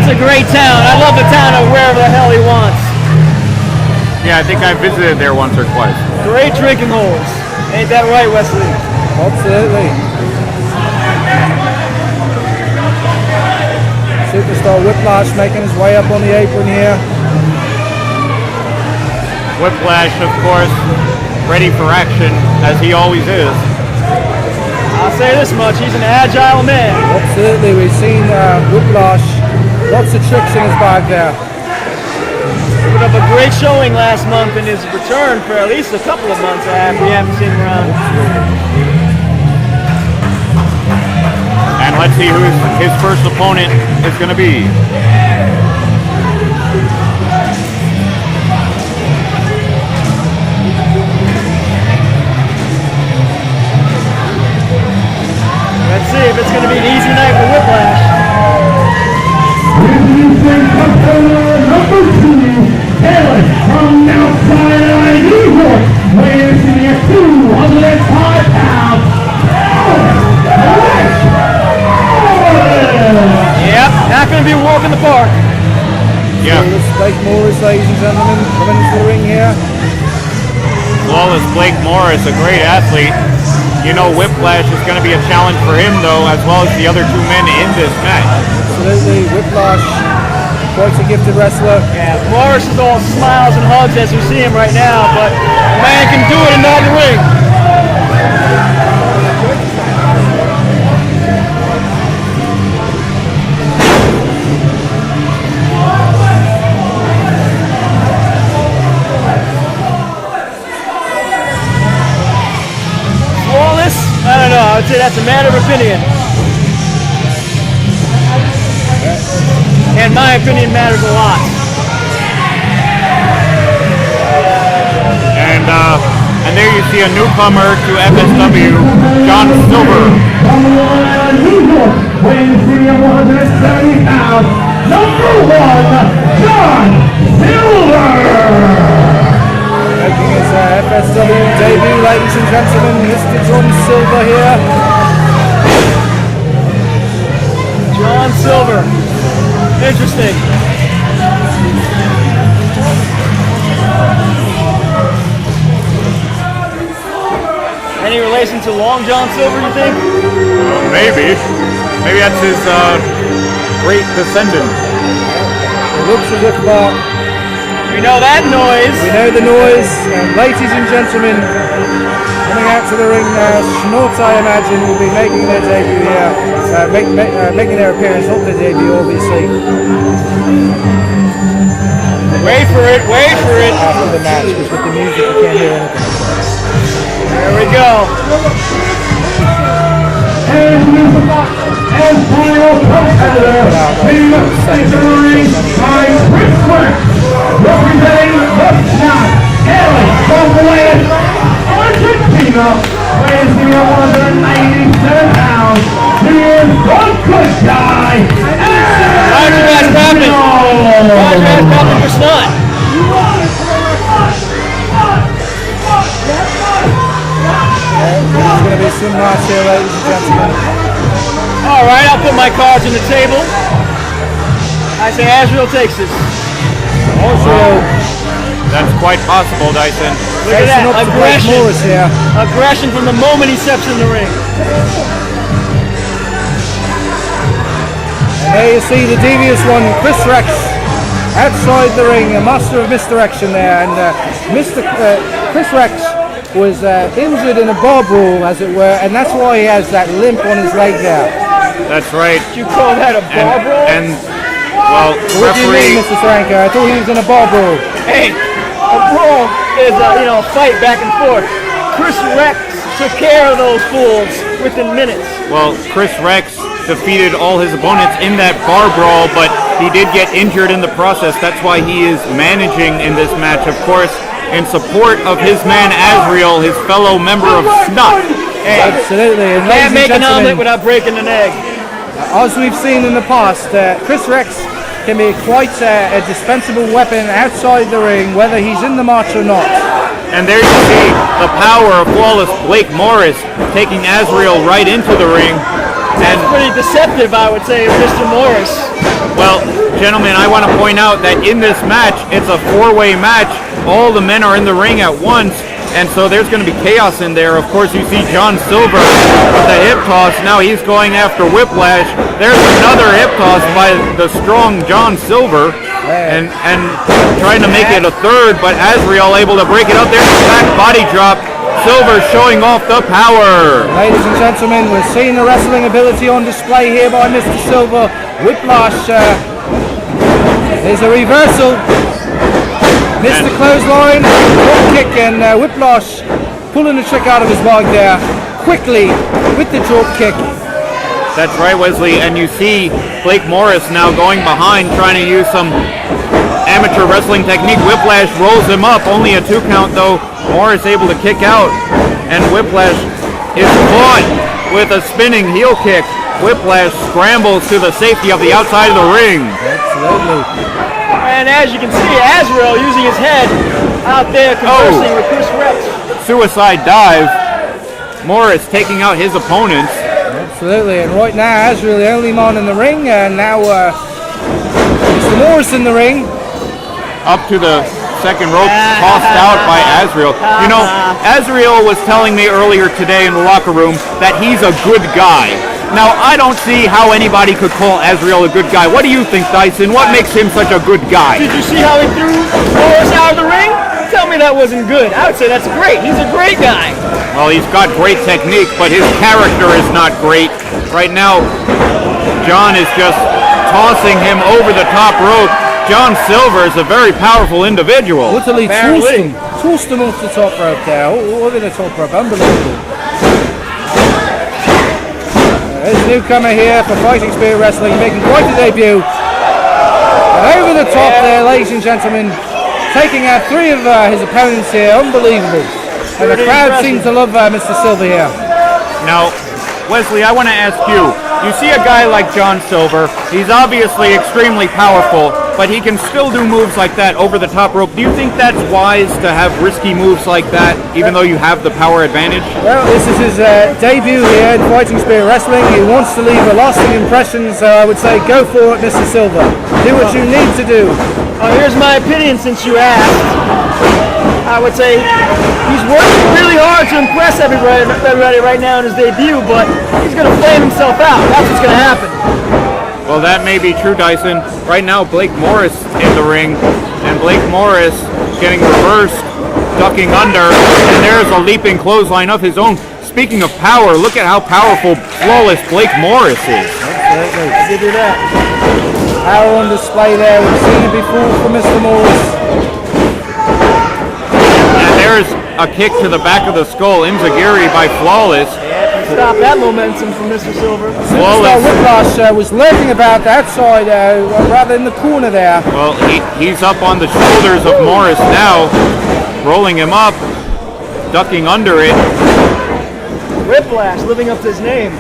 a great town. I love the town of wherever the hell he wants. Yeah, I think I visited there once or twice. Great drinking holes. Ain't that right, Wesley? Absolutely. Superstar Whiplash making his way up on the apron here. Whiplash, of course, ready for action, as he always is. I'll say this much, he's an agile man. Absolutely, we've seen Whiplash, lots of tricks in his bag there. He put up a great showing last month in his return for at least a couple of months we haven't seen him around. And let's see who his first opponent is going to be. Let's see if it's going to be an easy night for Whiplash. Number 2, Taylor from outside New York, weighing in at 205 pounds. Yep, not going to be a walk in the park. Yeah. Blake Morris, ladies and gentlemen, coming into the ring here. Flawless Blake Morris, a great athlete. You know Whiplash is going to be a challenge for him, though, as well as the other two men in this match. Absolutely, Whiplash, quite a gifted wrestler. Yeah, Morris is all smiles and hugs as we see him right now, but the man can do it in the ring. I don't know, I would say that's a matter of opinion. And my opinion matters a lot. And there you see a newcomer to FSW, John Silver. Number 1, John Silver! Making his FSW debut, ladies and gentlemen, Mr. John Silver here. John Silver. Interesting. Any relation to Long John Silver, you think? Maybe. Maybe that's his great descendant. It looks as if we know that noise. we know the noise. And ladies and gentlemen, coming out to the ring now, Schnortz, I imagine, will be making their debut here. Making their appearance, not their debut, obviously. Wait for it, wait for it. After the match, because with the music you can't hear anything. There we go. And final competitor, featuring by Whiplash, representing the South, Italy, from Buenos Argentina, weighing 187 pounds. He is one good guy. Roger that happening. Roger that's happening for Snot. There's going to be some match here, ladies and gentlemen. All right, I'll put my cards on the table. I say Azriel takes this. Azriel. That's quite possible, Dyson. Look at that, aggression. Morris here. Aggression from the moment he steps in the ring. And there you see the devious one, Chris Rex, outside the ring, a master of misdirection there. And Chris Rex was injured in a bar brawl, as it were, and that's why he has that limp on his leg there. That's right. Did you call that a bar brawl? And well, What do you mean, Mr. Steranko? I thought he was in a bar brawl. Hey, a brawl is a fight back and forth. Chris Rex took care of those fools within minutes. Well, Chris Rex defeated all his opponents in that bar brawl, but he did get injured in the process. That's why he is managing in this match, of course, in support of his man Azriel, his fellow member of Snot. Hey, absolutely. And can't make an omelet without breaking an egg. As we've seen in the past, Chris Rex can be quite a dispensable weapon outside the ring, whether he's in the match or not. And there you see the power of flawless Blake Morris taking Azriel right into the ring. That's pretty deceptive, I would say, of Mr. Morris. Well, gentlemen, I want to point out that in this match, it's a four-way match. All the men are in the ring at once, and so there's going to be chaos in there. Of course, you see John Silver with the hip toss. Now he's going after Whiplash. There's another hip toss by the strong John Silver, and trying to make it a third, but Azriel able to break it up there. Back body drop. Silver showing off the power. Ladies and gentlemen, we're seeing the wrestling ability on display here by Mr. Silver. Whiplash, there's a reversal. Missed the clothesline, drop kick, and Whiplash pulling the trick out of his bag there quickly with the drop kick. That's right, Wesley, and you see Blake Morris now going behind, trying to use some amateur wrestling technique. Whiplash rolls him up, only a 2 count though. Morris able to kick out, and Whiplash is caught with a spinning heel kick. Whiplash scrambles to the safety of the outside of the ring. Absolutely. And as you can see, Azriel using his head out there conversing with Chris Rex. Suicide dive. Morris taking out his opponents. Absolutely, and right now Azriel the only man in the ring, and now Mr. Morris in the ring. Up to the second rope, tossed out by Azriel. You know, Azriel was telling me earlier today in the locker room that he's a good guy. Now, I don't see how anybody could call Azriel a good guy. What do you think, Dyson? What makes him such a good guy? Did you see how he threw Morris out of the ring? Tell me that wasn't good. I would say that's great. He's a great guy. Well, he's got great technique, but his character is not great. Right now, John is just tossing him over the top rope. John Silver is a very powerful individual. Literally tossed him off the top rope there. Over the top rope. Unbelievable. There's a newcomer here for Fighting Spirit Wrestling, making quite a debut. And over the top there, ladies and gentlemen, taking out 3 of his opponents here. Unbelievable. And the crowd seems to love Mr. Silver here. Now, Wesley, I want to ask you. You see a guy like John Silver, he's obviously extremely powerful, but he can still do moves like that over the top rope. Do you think that's wise to have risky moves like that, even though you have the power advantage? Well, this is his debut here in Fighting Spirit Wrestling. He wants to leave a lasting impression, so I would say go for it, Mr. Silver. Do what you need to do. Here's my opinion since you asked. I would say he's working really hard to impress everybody right now in his debut, but he's going to flame himself out. That's what's going to happen. Well, that may be true, Dyson. Right now, Blake Morris in the ring, and Blake Morris getting reversed, ducking under, and there's a leaping clothesline of his own. Speaking of power, look at how powerful, flawless Blake Morris is. Absolutely. I did do that. Power on display there. We've seen it before from Mr. Morris. There's a kick to the back of the skull, Imzagiri by Flawless. Stop that momentum from Mr. Silver. Superstar Whiplash was lurking about the outside, rather in the corner there. Well, he's up on the shoulders of Morris now, rolling him up, ducking under it. Whiplash living up to his name.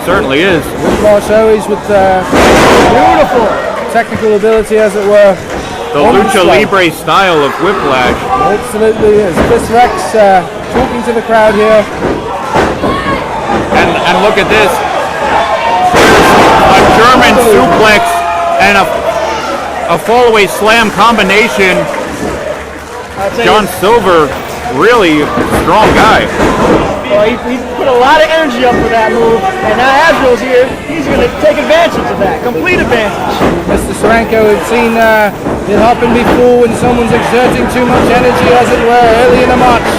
Certainly is. Whiplash always with beautiful technical ability, as it were. The Lucha Libre style of Whiplash. Absolutely is. Chris Rex talking to the crowd here. And look at this. A German suplex and a fallaway slam combination. John Silver, really strong guy. Well, he put a lot of energy up for that move, and now Azriel's here. He's going to take advantage of that, complete advantage. Mr. Steranko had seen it happen before when someone's exerting too much energy, as it were, early in the match.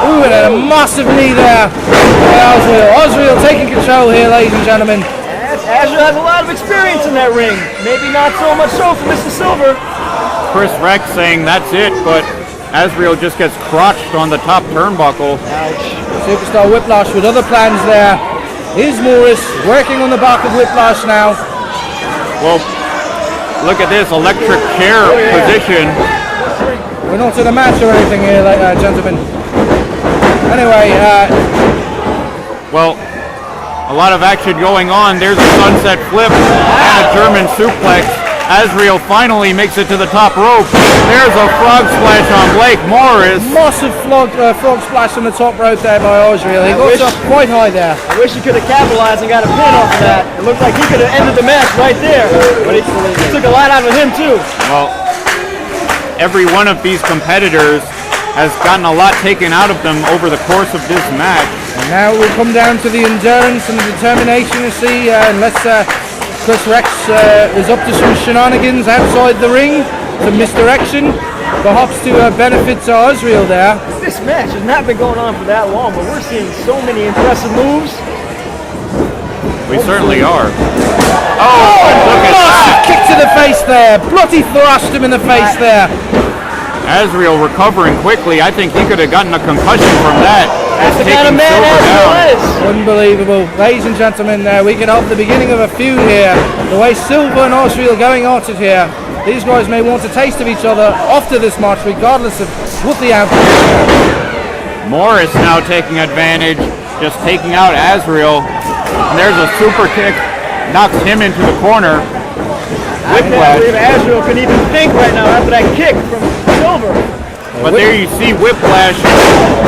Ooh, and a massive knee there by Azriel. Azriel taking control here, ladies and gentlemen. Azriel has a lot of experience in that ring. Maybe not so much so for Mr. Silver. Chris Rex saying that's it, but Azriel just gets crotched on the top turnbuckle. Ouch. Superstar Whiplash with other plans there. Here's Morris working on the back of Whiplash now. Well, look at this electric chair position. We're not in a match or anything here, gentlemen. Anyway, well, a lot of action going on. There's a sunset flip and a German suplex. Azriel finally makes it to the top rope. There's a frog splash on Blake Morris. Massive frog splash on the top rope there by Azriel. He got up quite high there. I wish he could have capitalized and got a pin off of that. It looked like he could have ended the match right there. But he took a lot out of him too. Well, every one of these competitors has gotten a lot taken out of them over the course of this match. And now we'll come down to the endurance and the determination to see unless Chris Rex is up to some shenanigans outside the ring, some misdirection, perhaps to benefit Azriel there. This match has not been going on for that long, but we're seeing so many impressive moves. We certainly are. Oh, look at that! Kick to the face there. Bloody thrust him in the face there. Azriel recovering quickly. I think he could have gotten a concussion from that. That's the kind of man Azriel is. Unbelievable. Ladies and gentlemen, we can hope the beginning of a feud here. The way Silver and Azriel going at it here. These guys may want a taste of each other after this match, regardless of what the outcome is. Morris now taking advantage, just taking out Azriel. And there's a super kick, knocks him into the corner. I can't believe Azriel can even think right now after that kick from Silver. But there you see Whiplash.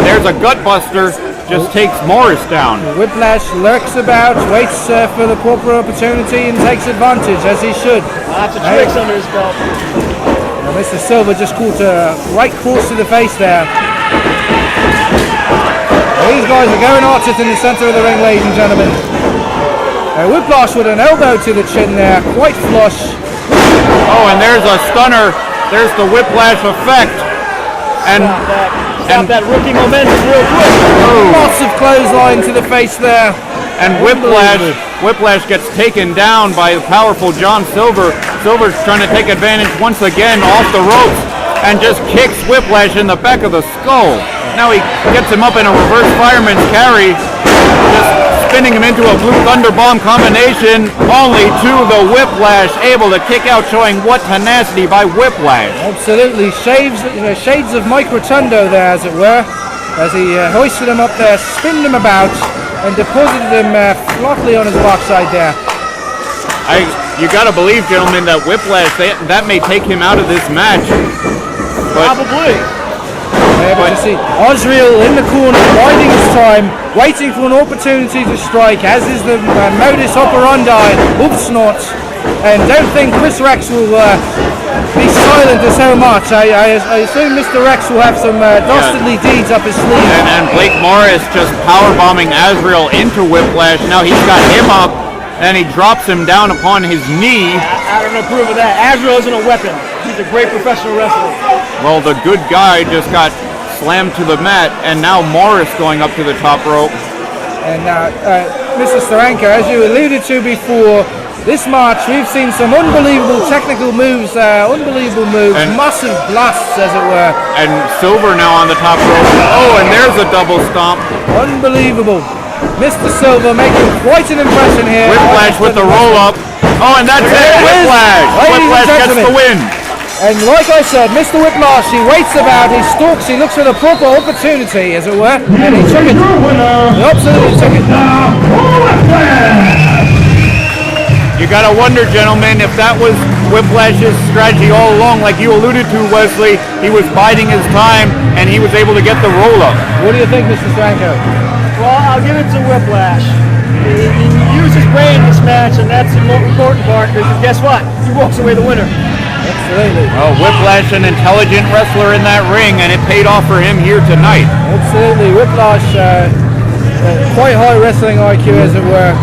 There's a gut buster, just takes Morris down. Whiplash lurks about, waits for the proper opportunity and takes advantage, as he should. Lots of tricks under his belt. Now, Mr. Silver just caught a right cross to the face there. These guys are going at it in the center of the ring, ladies and gentlemen. Whiplash with an elbow to the chin there, quite flush. Oh, and there's a stunner. There's the Whiplash effect. And Stop that rookie momentum real quick. Lots of clothesline to the face there. And Whiplash gets taken down by the powerful John Silver. Silver's trying to take advantage once again off the ropes and just kicks Whiplash in the back of the skull. Now he gets him up in a reverse fireman's carry, just spinning him into a Blue Thunder Bomb combination, only to the Whiplash able to kick out, showing what tenacity by Whiplash. Absolutely, shades of Mike Rotundo there, as it were, as he hoisted him up there, spinned him about, and deposited him flatly on his backside there. You gotta believe, gentlemen, that Whiplash, that may take him out of this match. But Probably. But you see Azriel in the corner, biding his time, waiting for an opportunity to strike, as is the modus operandi of Snot. And don't think Chris Rex will be silent so much. I assume Mr. Rex will have some dastardly deeds up his sleeve. And Blake Morris just powerbombing Azriel into Whiplash. Now he's got him up, and he drops him down upon his knee. I don't approve of that. Azriel isn't a weapon. He's a great professional wrestler. Well, the good guy just got slammed to the mat, and now Morris going up to the top rope. And Mr. Steranko, as you alluded to before, this match we've seen some unbelievable technical moves, And- massive blasts, as it were. And Silver now on the top rope. Oh, and there's a double stomp. Unbelievable. Mr. Silver making quite an impression here. Whiplash with the roll up. Oh, and that's it. Whiplash. Whiplash gets the win. And like I said, Mr. Whiplash, he waits about, he stalks, he looks for the proper opportunity, as it were, and he took it. He absolutely took it. You gotta wonder, gentlemen, if that was Whiplash's strategy all along, like you alluded to, Wesley. He was biding his time, and he was able to get the roll up. What do you think, Mr. Steranko? Well, I'll give it to Whiplash. He used his brain in this match, and that's the most important part, because guess what? He walks away the winner. Absolutely. Well, Whiplash, an intelligent wrestler in that ring, and it paid off for him here tonight. Absolutely. Whiplash, quite high wrestling IQ, as it were,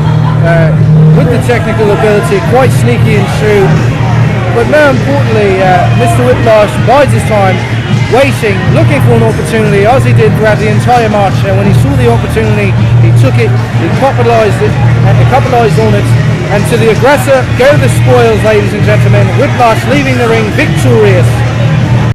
with the technical ability, quite sneaky and shrewd. But more importantly, Mr. Whiplash bides his time, waiting, looking for an opportunity, as he did throughout the entire match. And when he saw the opportunity, he took it, he capitalized on it. And to the aggressor, go the spoils, ladies and gentlemen. Whiplash leaving the ring victorious.